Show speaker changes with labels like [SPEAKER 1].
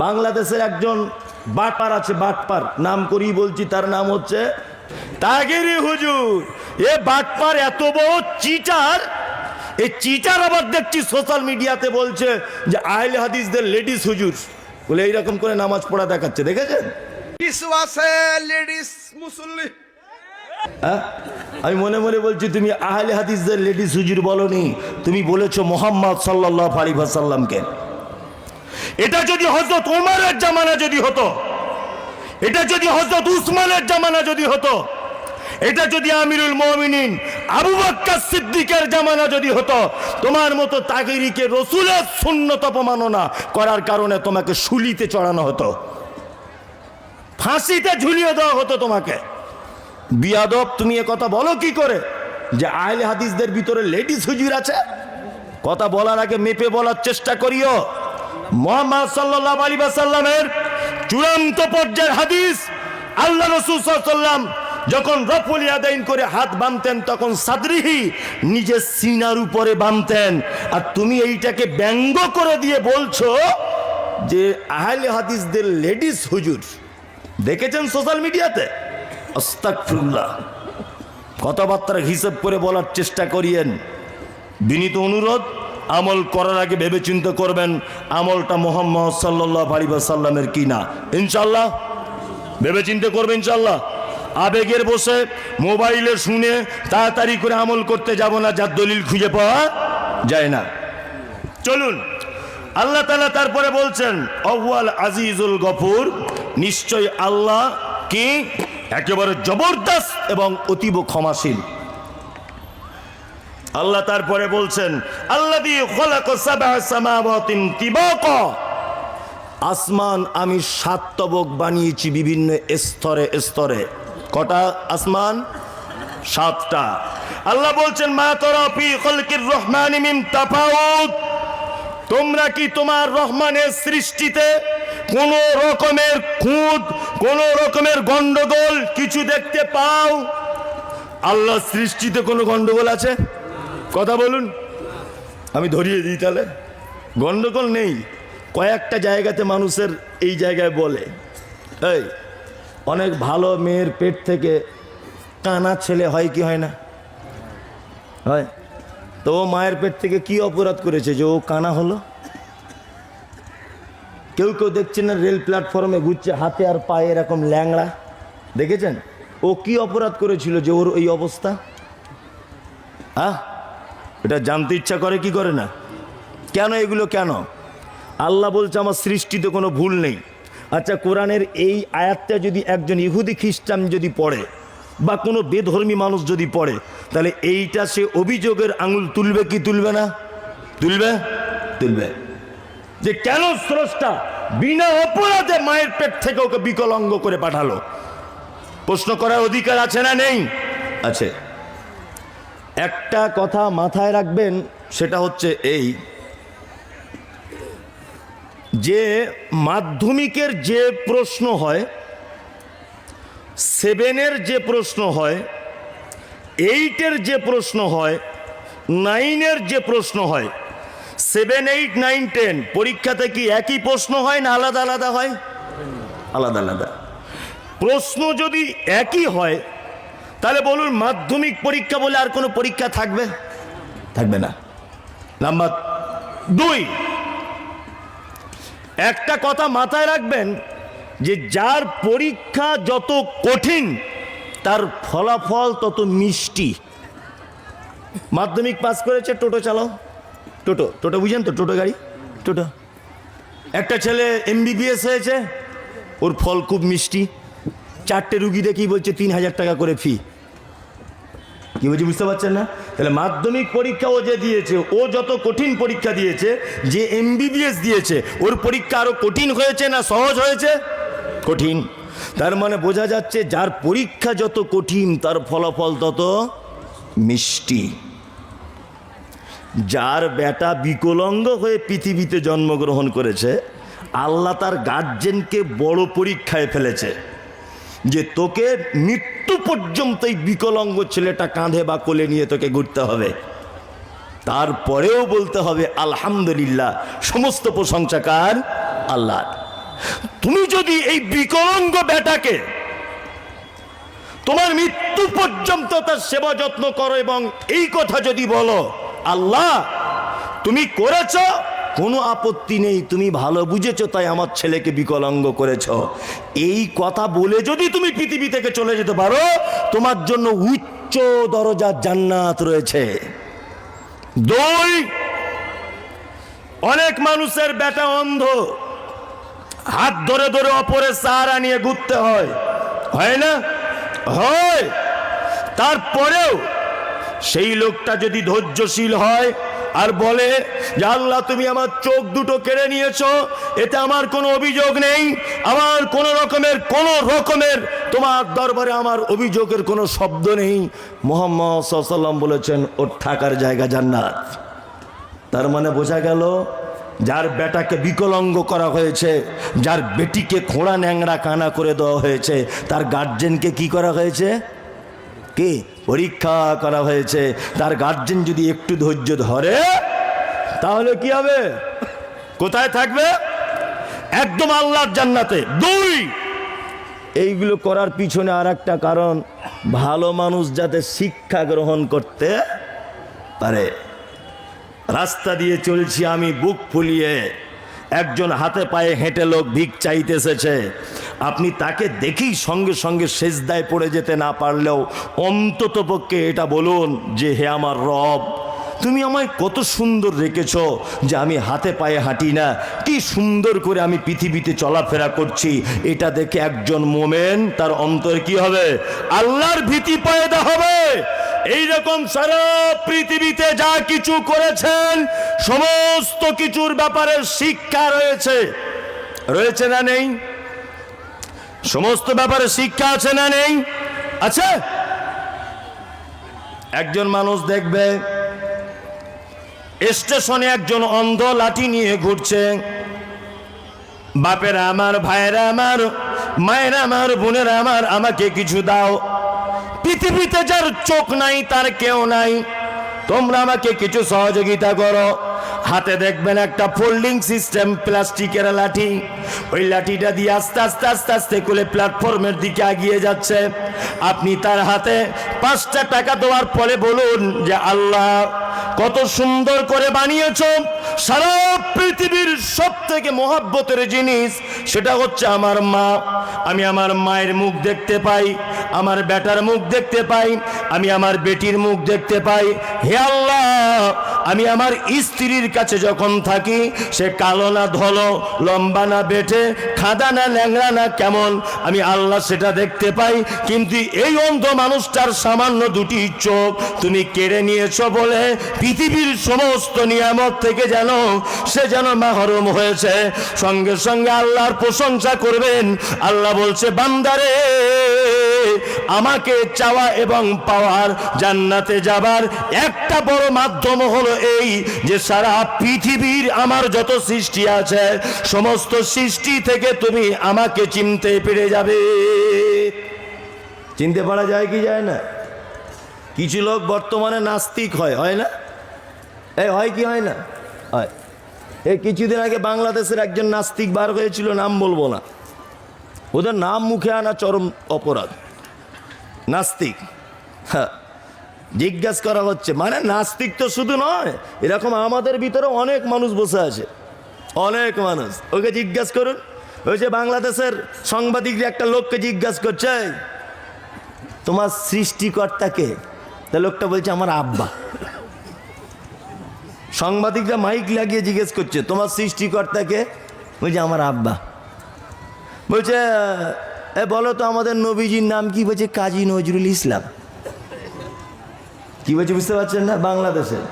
[SPEAKER 1] বাংলাদেশের একজন বাটপার আছে, বাটপার নাম করেই বলছি, তার নাম হচ্ছে তাগিরি হুজুর। এ বাটপার এত বড় চিটার, এই চিটার আবার দেখছি সোশ্যাল মিডিয়াতে বলছে যে আহলে হাদিসদের লেডিস হুজুর বলে এইরকম করে নামাজ পড়া দেখাচ্ছে, দেখেছেন?
[SPEAKER 2] লেডিস মুসল্লি।
[SPEAKER 1] আমি মনে মনে বলছি তুমি আহলে হাদিসদের লেডিস হুজুর বলনি, তুমি বলেছো মুহাম্মদ সাল্লাল্লাহু আলাইহি ওয়াসাল্লামকে। এটা যদি হযরত ওমরের জামানা যদি হতো, এটা যদি হযরত উসমানের জামানা যদি হতো, এটা যদি আমিরুল মুমিনিন আবু বকর সিদ্দিকের জামানা যদি হতো, তোমার মতো তাগিরিকে রাসূলের সুন্নত অবমাননা করার কারণে তোমাকে শুলিতে চড়ানো হতো, ফাঁসিতে ঝুলিয়ে দেওয়া হতো তোমাকে। বিয়াদব, তুমি এ কথা বলো কি করে যে আহলে হাদিসদের ভিতরে লেডিস হুজুর আছে? কথা বলার আগে মেপে বলার চেষ্টা করিও। মুহাম্মদ সাল্লাল্লাহু আলাইহি ওয়াসাল্লামের চূড়ান্ত পর্যায়ের হাদিস, আল্লাহ রাসূল সাল্লাল্লাহু আলাইহি ওয়াসাল্লাম যখন রফুল ইয়াদাইন করে হাত বাঁধতেন তখন সাদরিহি নিজের সিনার উপরে বাঁধতেন, আর তুমি এইটাকে ব্যঙ্গ করে দিয়ে বলছো যে আহলে হাদিসদের লেডিস হুজুর। দেখেছেন সোশ্যাল মিডিয়াতে? আস্তাগফিরুল্লাহ। কথাবার্তার হিসাব করে বলার চেষ্টা করিয়েন। বিনীত অনুরোধ, আমল করার আগে ভেবেচিন্তে করবেন আমলটা মুহাম্মদ সাল্লাল্লাহু আলাইহি ওয়াসাল্লামের কিনা। ইনশাআল্লাহ ভেবেচিন্তে করবেন ইনশাআল্লাহ। আবেগের বসে মোবাইলে শুনে তাড়াতাড়ি করে আমল করতে যাব না, যার দলিল খুঁজে পাওয়া যায় না। চলুন, আল্লাহ তাআলা তারপরে বলছেন আউয়াল আজিজুল গফুর, নিশ্চয় আল্লাহ কি একেবারে জবরদস্ত এবং অতীব ক্ষমাশীল। আল্লাহ তারপরে বলছেন আল্লাযী খালাকা সাবআ সামাওয়াতিন তিবাকা, আসমান আমি 7 তবক বানিয়েছি বিভিন্ন স্তরে স্তরে। কটা আসমান? 7টা। আল্লাহ বলছেন মা তারা ফি খালকির রহমানি মিন তাফাউত, তোমরা কি তোমার রহমানের সৃষ্টিতে কোন রকমের খুঁত, কোন রকমের গন্ডগোল কিছু দেখতে পাও? আল্লাহ সৃষ্টিতে কোনো গন্ডগোল আছে? কথা বলুন, আমি ধরিয়ে দিই তাহলে। গন্ডগোল নেই। কয়েকটা জায়গাতে মানুষের এই জায়গায় বলে, এই অনেক ভালো মেয়ের পেট থেকে কানা ছেলে হয় কি হয় না? হয়। তো ও মায়ের পেট থেকে কি অপরাধ করেছে যে ও কানা হলো? কেউ কেউ দেখছেন না রেল প্ল্যাটফর্মে ঘুরছে হাতে আর পায়ে এরকম ল্যাংড়া, দেখেছেন? ও কি অপরাধ করেছিল যে ওর এই অবস্থা? এটা জানতে ইচ্ছা করে কি করে না? কেন এগুলো কেন? আল্লাহ বলছে আমার সৃষ্টিতে কোনো ভুল নেই। আচ্ছা, কোরআনের এই আয়াতটা যদি একজন ইহুদি খ্রিস্টান যদি পড়ে বা কোনো বেধর্মী মানুষ যদি পড়ে, তাহলে এইটা সে অভিযোগের আঙুল তুলবে কি তুলবে না? তুলবে, তুলবে। যে কেন স্রষ্টা বিনা অপরাধে মায়ের পেট থেকে ওকে বিকলাঙ্গ করে পাঠালো? প্রশ্ন করার অধিকার আছে না নেই? আছে। একটা কথা মাথায় রাখবেন, সেটা হচ্ছে এই যে মাধ্যমিকের যে প্রশ্ন হয়, 7-এর যে প্রশ্ন হয়, 8-এর যে প্রশ্ন হয়, 9-এর যে প্রশ্ন হয়, 7, 8, 9, 10 পরীক্ষাতে কি একই প্রশ্ন হয় না আলাদা আলাদা হয়? আলাদা আলাদা। প্রশ্ন যদি একই হয় তাহলে বলুন মাধ্যমিক পরীক্ষা বলে আর কোনো পরীক্ষা থাকবে? থাকবে না। নাম্বার 2, একটা কথা মাথায় রাখবেন যে যার পরীক্ষা যত কঠিন তার ফলাফল তত মিষ্টি। মাধ্যমিক পাস করেছে, টোটো চালাও, টোটো টোটো বুঝেন তো? টোটো গাড়ি, টোটো। একটা ছেলে MBBS হয়েছে, ওর ফল খুব মিষ্টি। 4টে রুগী দেখি বলছে 3000 টাকা করে ফি। কি বলছি বুঝতে পারছেন না? তাহলে মাধ্যমিক পরীক্ষা ও যে দিয়েছে, ও যত কঠিন পরীক্ষা দিয়েছে, যে MBBS দিয়েছে ওর পরীক্ষা আরো কঠিন হয়েছে না সহজ হয়েছে? কঠিন। তার মানে বোঝা যাচ্ছে যার পরীক্ষা যত কঠিন তার ফলাফল তত মিষ্টি। যার বেটা বিকলাঙ্গ হয়ে পৃথিবীতে জন্মগ্রহণ করেছে, আল্লাহ তার গার্জেনকে বড় পরীক্ষায় ফেলেছে যে তোকে মৃত্যু পর্যন্ত এই বিকলাঙ্গ ছেলেটা কাঁধে বা কোলে নিয়ে তোকে ঘুরতে হবে। তারপরেও বলতে হবে আলহামদুলিল্লাহ, সমস্ত প্রশংসা কার? আল্লাহ। তুমি যদি এই বিকলাঙ্গ বেটাকে তোমার মৃত্যু পর্যন্ত তার সেবা যত্ন করো এবং এই কথা যদি বলো, আল্লাহ তুমি করেছো, কোনো আপত্তি নেই, তুমি ভালো বুঝেছো তাই আমার ছেলেকে বিকলাঙ্গ করেছো, এই কথা বলে যদি তুমি পৃথিবী থেকে চলে যেতে পারো, তোমার জন্য উচ্চ দরজার জান্নাত রয়েছে। দুই, অনেক মানুষের বেটা অন্ধ, হাত ধরে ধরে অপরের সাহারা নিয়ে ঘুরতে হয়, হয় না? হয়। তারপরেও সেই লোকটা যদি ধৈর্যশীল হয় আর বলে যে আল্লাহ তুমি আমার চোখ দুটো কেড়ে নিয়েছো, এতে আমার কোনো অভিযোগ নেই, আমার কোনো রকমের তোমার দরবারে আমার অভিযোগের কোনো শব্দ নেই, মুহাম্মদ সাল্লাল্লাহু আলাইহি ওয়াসাল্লাম বলেছেন ওর থাকার জায়গা জান্নাত। তার মানে বোঝা গেল, যার বেটাকে বিকলাঙ্গ করা হয়েছে, যার বেটিকে খোঁড়া ন্যাংরা কানা করে দেওয়া হয়েছে, তার গার্জেনকে কি করা হয়েছে? কি পরীক্ষা করা হয়েছে। তার গার্জেন যদি একটু ধৈর্য ধরে তাহলে কি হবে? কোথায় থাকবে? একদম আল্লাহর জান্নাতে। দুই, এইগুলো করার পিছনে আর একটা কারণ, ভালো মানুষ যাতে শিক্ষা গ্রহণ করতে পারে। রাস্তা দিয়ে চলছি আমি বুক ফুলিয়ে, একজন হাতে পায়ে হেঁটে লোক ভিক চাইতে এসেছে, আপনি তাকে দেখেই সঙ্গে সঙ্গে সেজদায় পড়ে যেতে না পারলেও অন্তত পক্ষে এটা বলুন যে হে আমার রব, তুমি আমায় কত সুন্দর রেখেছো যে আমি হাতে পায়ে হাঁটি না, কি সুন্দর করে আমি পৃথিবীতে চলাফেরা করছি। এটা দেখে একজন মোমেন তার অন্তরে কি হবে? আল্লাহর ভীতি পয়দা হবে। এইরকম সারা পৃথিবীতে যা কিছু করেছেন সমস্ত কিছুর ব্যাপারে শিক্ষা রয়েছে, রয়েছে না নেই? সমস্ত ব্যাপারে শিক্ষা আছে না নেই? আছে। একজন মানুষ দেখবে স্টেশনে একজন অন্ধ লাঠি নিয়ে ঘুরছে, বাপেরা আমার, ভাইয়েরা আমার, মায়েরা আমার, বোনেরা আমার, আমাকে কিছু দাও। পৃথিবীতে যার চোখ নাই তার কেউ নাই, তোমরা আমাকে কিছু সহযোগিতা করো। হাতে দেখবেন একটা ফোল্ডিং সিস্টেম প্লাস্টিকের লাঠি, ওই লাঠিটা দিয়ে আস্তে আস্তে আস্তে আস্তে করে প্ল্যাটফর্মের দিকে এগিয়ে যাচ্ছে। আপনি তার হাতে 5টা টাকা দেওয়ার পরে বলুন যে আল্লাহ কত সুন্দর করে বানিয়েছো, সারা পৃথিবীর সব থেকে মহব্বতের জিনিস সেটা হচ্ছে আমার মা, আমি আমার মায়ের মুখ দেখতে পাই, আমার বেটার মুখ দেখতে পাই, আমি আমার বেটির মুখ দেখতে পাই। হে আল্লাহ, আমি আমার স্ত্রীর কাছে যখন থাকি সে কালো না ধলো, লম্বা না বেটে, খাদা না ন্যাংরা না কেমন, আমি আল্লাহ সেটা দেখতে পাই। কিন্তু এই অন্ধ মানুষটার সামান্য 2টি চোখ তুমি কেড়ে নিয়েছো বলে পৃথিবীর সমস্ত নিয়ামত থেকে সে যেন মাহরুম হয়েছে। সঙ্গে সঙ্গে আল্লাহর প্রশংসা করবেন। আল্লাহ বলছে বান্দারে, আমাকে চাওয়া এবং পাওয়ার, জান্নাতে যাবার একটা বড় মাধ্যম হলো এই যে সারা পৃথিবীর আমার যত সৃষ্টি আছে সমস্ত সৃষ্টি থেকে তুমি আমাকে চিনতে পেরে যাবে। চিনতে পারা যায় কি যায় না? কিছু লোক বর্তমানে নাস্তিক হয় না? এই হয় কি হয় না? হয়। এই কিছুদিন আগে বাংলাদেশের একজন নাস্তিক বার হয়েছিল, নাম বলবো না, ওদের নাম মুখে আনা চরম অপরাধ। নাস্তিক, হ্যাঁ, জিজ্ঞাসা করা হচ্ছে, মানে নাস্তিক তো শুধু নয়, এরকম আমাদের ভিতরে অনেক মানুষ বসে আছে, অনেক মানুষ। ওকে জিজ্ঞাসা করুন, ওই যে বাংলাদেশের সাংবাদিকরা একটা লোককে জিজ্ঞাসা করছে তোমার সৃষ্টিকর্তাকে, তা লোকটা বলছে আমার আব্বা। সাংবাদিকরা মাইক লাগিয়ে জিজ্ঞেস করছে তোমার সৃষ্টিকর্তাকে, বলছে আমার আব্বা। বলছে বলো তো আমাদের নবীজির নাম কি? বলছে কাজী নজরুল ইসলাম। কি বলছে বুঝতে পারছেন না? বাংলাদেশের